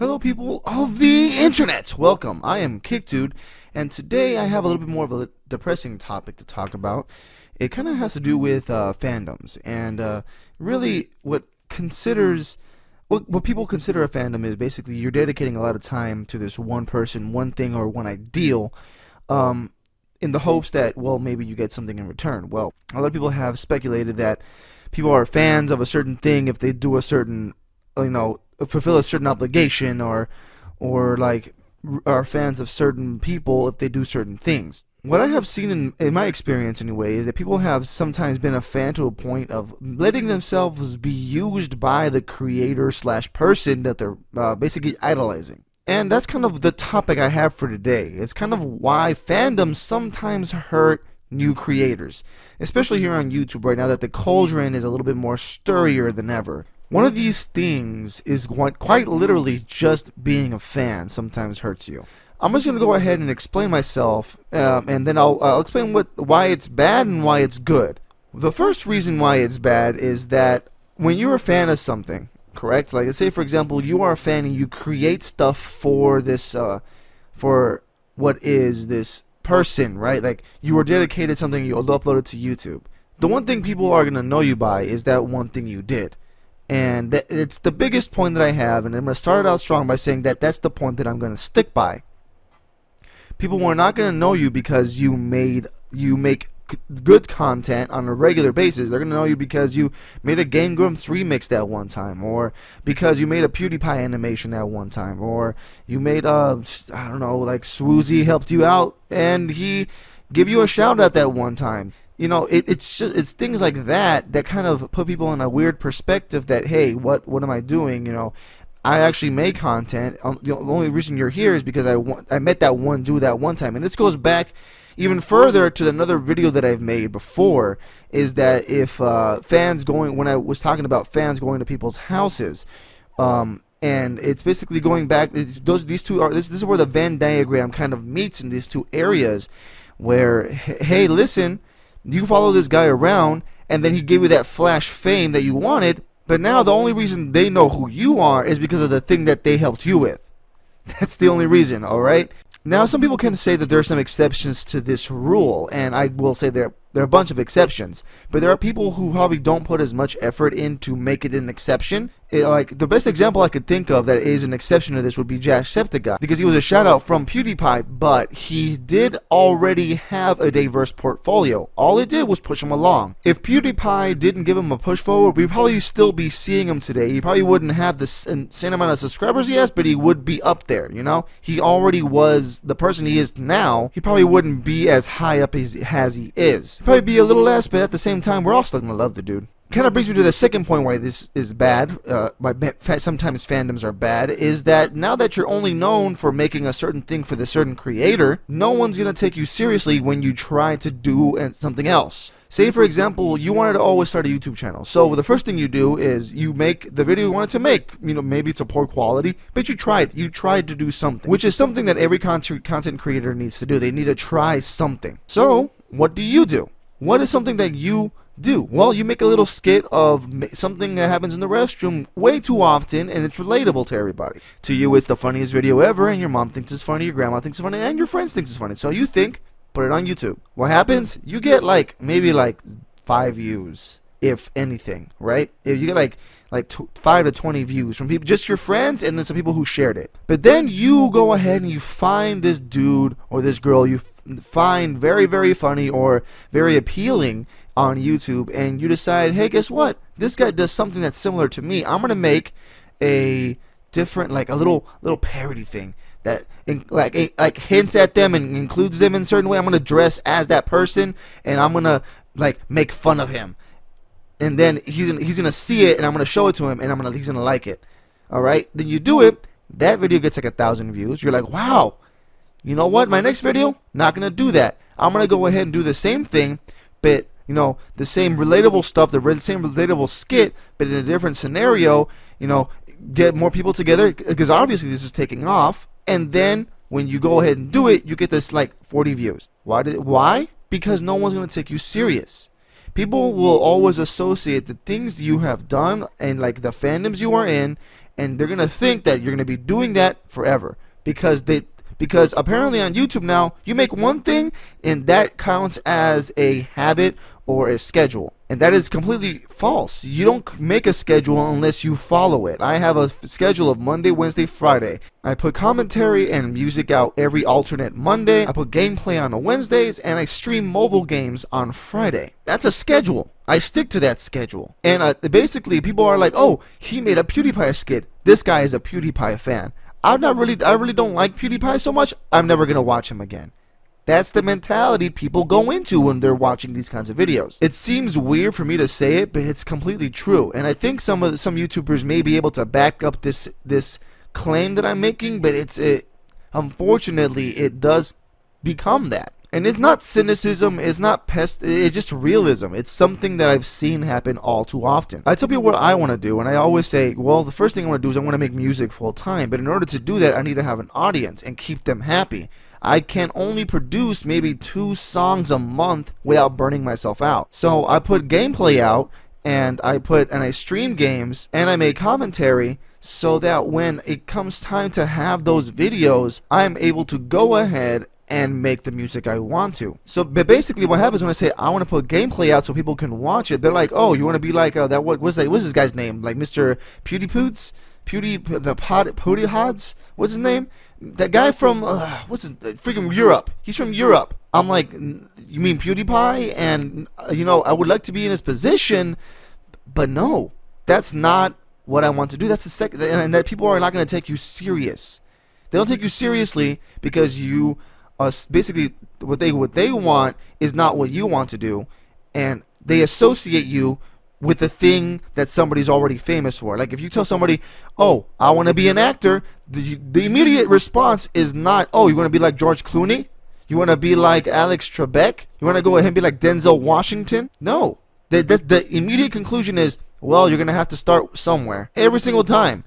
Hello people of the internet! Welcome, I am KICdude, and today I have a little bit more of a depressing topic to talk about. It kind of has to do with fandoms, and really what people consider a fandom is basically you're dedicating a lot of time to this one person, one thing, or one ideal, in the hopes that, well, maybe you get something in return. Well, a lot of people have speculated that people are fans of a certain thing if they do a certain, fulfill a certain obligation, or like are fans of certain people if they do certain things. What I have seen in my experience anyway is that people have sometimes been a fan to a point of letting themselves be used by the creator slash person that they're basically idolizing. And that's kind of the topic I have for today. It's kind of why fandoms sometimes hurt new creators, especially here on YouTube right now that the cauldron is a little bit more stirrier than ever. One of these things is quite literally just being a fan sometimes hurts you. I'm just going to go ahead and explain myself, and then I'll explain why it's bad and why it's good. The first reason why it's bad is that when you're a fan of something, correct? Like, let's say for example you are a fan and you create stuff for this, for what is this person, right? Like you were dedicated something, you upload it to YouTube. The one thing people are going to know you by is that one thing you did. And it's the biggest point that I have, and I'm going to start out strong by saying that that's the point that I'm going to stick by. People are not going to know you because you make good content on a regular basis. They're going to know you because you made a Game Grumps remix that one time, or because you made a PewDiePie animation that one time, or you made I don't know, like Swoozy helped you out and he give you a shout out that one time. You know, it's things like that that kind of put people in a weird perspective that, hey, what am I doing? You know, I actually make content. The only reason you're here is because I met that one dude that one time. And this goes back even further to another video that I've made before, is that if when I was talking about fans going to people's houses, and it's basically going back, this is where the Venn diagram kind of meets in these two areas where, hey, listen, you follow this guy around, and then he gave you that flash fame that you wanted, but now the only reason they know who you are is because of the thing that they helped you with. That's the only reason, alright? Now, some people can say that there are some exceptions to this rule, and I will say there are a bunch of exceptions, but there are people who probably don't put as much effort in to make it an exception. Like, the best example I could think of that is an exception to this would be Jacksepticeye, because he was a shout out from PewDiePie, but he did already have a diverse portfolio. All it did was push him along. If PewDiePie didn't give him a push forward, we'd probably still be seeing him today. He probably wouldn't have the same amount of subscribers he has, but he would be up there, you know? He already was the person he is now. He probably wouldn't be as high up as he is. He'd probably be a little less, but at the same time, we're all still gonna love the dude. Kind of brings me to the second point why this is bad, why sometimes fandoms are bad, is that now that you're only known for making a certain thing for the certain creator, no one's going to take you seriously when you try to do something else. Say, for example, you wanted to always start a YouTube channel. So the first thing you do is you make the video you wanted to make. You know, maybe it's a poor quality, but you tried. You tried to do something, which is something that every content creator needs to do. They need to try something. So what do? What is something that you do? Well, you make a little skit of something that happens in the restroom way too often, and it's relatable to everybody. To you, it's the funniest video ever, and your mom thinks it's funny, your grandma thinks it's funny, and your friends thinks it's funny. So you think, put it on YouTube. What happens? You get maybe 5 views, if anything, right? If you get 5 to 20 views from people, just your friends, and then some people who shared it. But then you go ahead and you find this dude or this girl you find very, very funny or very appealing on YouTube, and you decide, hey, guess what? This guy does something that's similar to me. I'm gonna make a different, a little parody thing that hints at them and includes them in a certain way. I'm gonna dress as that person, and I'm gonna make fun of him, and then he's gonna see it, and I'm gonna show it to him, and he's gonna like it. All right, then you do it. That video gets 1,000 views. You're like, wow. You know what? My next video, not gonna do that. I'm gonna go ahead and do the same thing, but the same relatable stuff, the same relatable skit, but in a different scenario. Get more people together, because obviously this is taking off. And then when you go ahead and do it, you get this 40 views. Why? Because no one's gonna take you serious. People will always associate the things you have done and the fandoms you are in and they're gonna think that you're gonna be doing that forever because apparently on YouTube now you make one thing and that counts as a habit or a schedule, and that is completely false. You don't make a schedule unless you follow it. I have a schedule of Monday, Wednesday, Friday. I put commentary and music out every alternate Monday. I put gameplay on the Wednesdays, and I stream mobile games on Friday. That's a schedule. I stick to that schedule. And basically people are like, oh, he made a PewDiePie skit. This guy is a PewDiePie fan. I really don't like PewDiePie so much, I'm never gonna watch him again. That's the mentality people go into when they're watching these kinds of videos. It seems weird for me to say it, but it's completely true. And I think some YouTubers may be able to back up this claim that I'm making, but unfortunately it does become that. And it's not cynicism, it's not it's just realism. It's something that I've seen happen all too often. I tell people what I want to do, and I always say, well, the first thing I want to do is I want to make music full time, but in order to do that, I need to have an audience and keep them happy. I can only produce maybe 2 songs a month without burning myself out. So I put gameplay out, and I stream games, and I make commentary, so that when it comes time to have those videos, I'm able to go ahead and make the music I want to. So, but basically what happens when I say I want to put gameplay out so people can watch it, they're like, oh, you want to be like what's this guy's name? Like Mr. PewDiePoots? PewDieHods? What's his name? That guy from freaking Europe. He's from Europe. I'm like, you mean PewDiePie? And I would like to be in his position, but no, that's not what I want to do. That's the second, and that people are not going to take you serious. They don't take you seriously because you basically what they want is not what you want to do, and they associate you with the thing that somebody's already famous for. Like if you tell somebody, oh, I want to be an actor, the immediate response is not, oh, you want to be like George Clooney? You want to be like Alex Trebek? You want to go ahead and be like Denzel Washington? No. The immediate conclusion is, well, you're going to have to start somewhere. Every single time.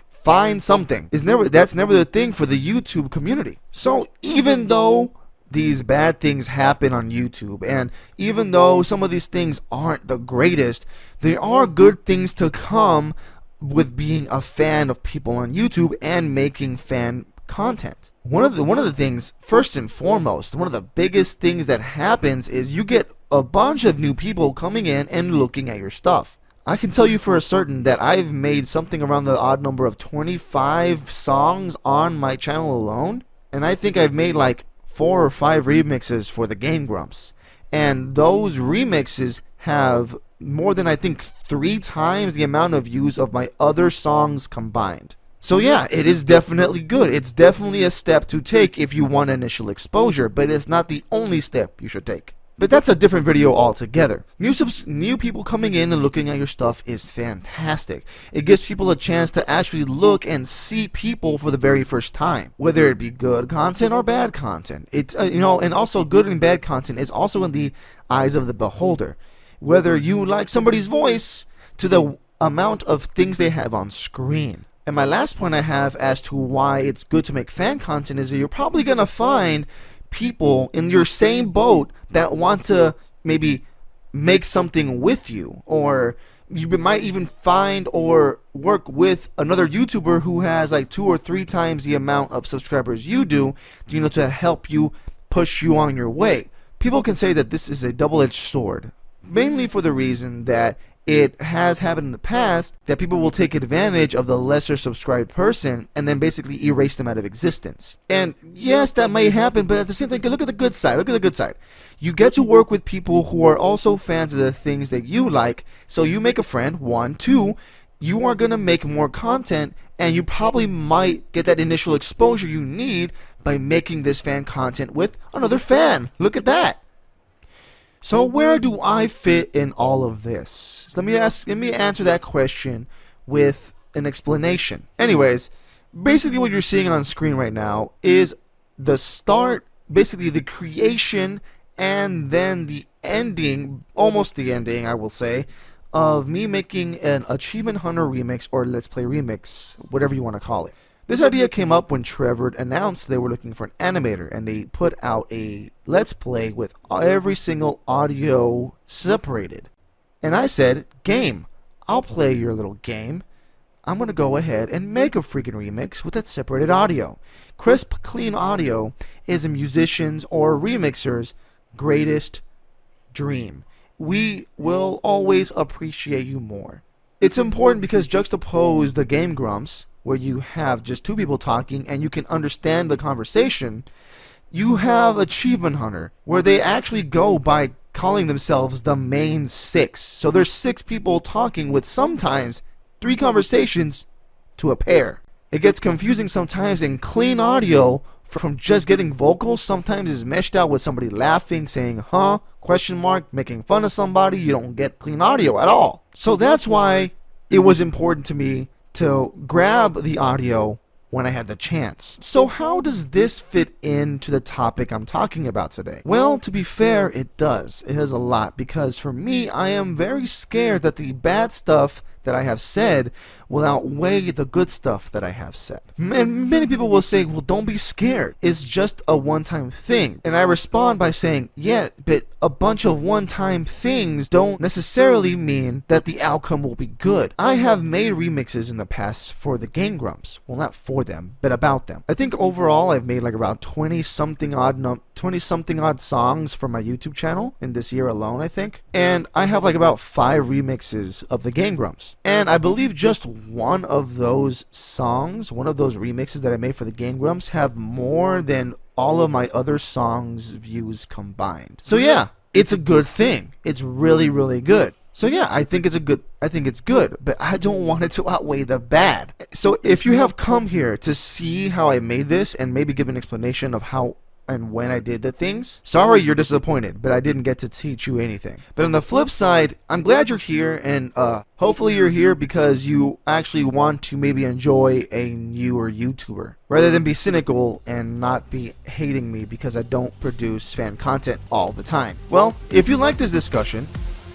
Find something. That's never the thing for the YouTube community. So even though these bad things happen on YouTube, and even though some of these things aren't the greatest, there are good things to come with being a fan of people on YouTube and making fan content. One of the things, first and foremost, one of the biggest things that happens is you get a bunch of new people coming in and looking at your stuff. I can tell you for a certain that I've made something around the odd number of 25 songs on my channel alone, and I think I've made like 4 or 5 remixes for the Game Grumps, and those remixes have more than I think 3 times the amount of views of my other songs combined. So yeah, it is definitely good. It's definitely a step to take if you want initial exposure, but it's not the only step you should take. But that's a different video altogether. New people coming in and looking at your stuff is fantastic. It gives people a chance to actually look and see people for the very first time, whether it be good content or bad content. It's and also good and bad content is also in the eyes of the beholder. Whether you like somebody's voice to the amount of things they have on screen. And my last point I have as to why it's good to make fan content is that you're probably gonna find people in your same boat that want to maybe make something with you, or you might even find or work with another YouTuber who has like 2 or 3 times the amount of subscribers you do, to help you push you on your way. People can say that this is a double-edged sword, mainly for the reason that it has happened in the past that people will take advantage of the lesser subscribed person and then basically erase them out of existence. And yes, that may happen, but at the same time, look at the good side. Look at the good side. You get to work with people who are also fans of the things that you like, so you make a friend, 1. 2, you are going to make more content, and you probably might get that initial exposure you need by making this fan content with another fan. Look at that. So where do I fit in all of this? So let me answer that question with an explanation. Anyways, basically what you're seeing on screen right now is the start, basically the creation, and then the ending, almost the ending, I will say, of me making an Achievement Hunter remix or Let's Play remix, whatever you want to call it. This idea came up when Trevor announced they were looking for an animator, and they put out a Let's Play with every single audio separated. And I said, game, I'll play your little game. I'm going to go ahead and make a freaking remix with that separated audio. Crisp, clean audio is a musician's or remixer's greatest dream. We will always appreciate you more. It's important because juxtapose the Game Grumps, where you have just two people talking and you can understand the conversation. You have Achievement Hunter, where they actually go by calling themselves the main six. So there's 6 people talking with sometimes 3 conversations to a pair. It gets confusing sometimes, and clean audio from just getting vocals sometimes is meshed out with somebody laughing, saying huh, question mark, making fun of somebody. You don't get clean audio at all. So that's why it was important to me to grab the audio when I had the chance. So how does this fit into the topic I'm talking about today? Well, to be fair, it does. It has a lot, because for me, I am very scared that the bad stuff that I have said will outweigh the good stuff that I have said. And many people will say, well, don't be scared. It's just a one-time thing. And I respond by saying, yeah, but a bunch of one-time things don't necessarily mean that the outcome will be good. I have made remixes in the past for the Game Grumps. Well, not for them, but about them. I think overall I've made like about 20-something odd songs for my YouTube channel in this year alone, I think. And I have like about 5 remixes of the Game Grumps. And I believe just one of those songs, one of those remixes that I made for the Game Grumps, have more than all of my other songs' views combined. So yeah, it's a good thing. It's really, really good. So yeah, I think it's good, but I don't want it to outweigh the bad. So if you have come here to see how I made this and maybe give an explanation of how and when I did the things, sorry you're disappointed, but I didn't get to teach you anything. But on the flip side, I'm glad you're here, and hopefully you're here because you actually want to maybe enjoy a newer YouTuber, rather than be cynical and not be hating me because I don't produce fan content all the time. Well, if you like this discussion,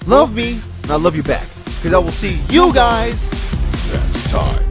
love me, and I love you back, because I will see you guys next time.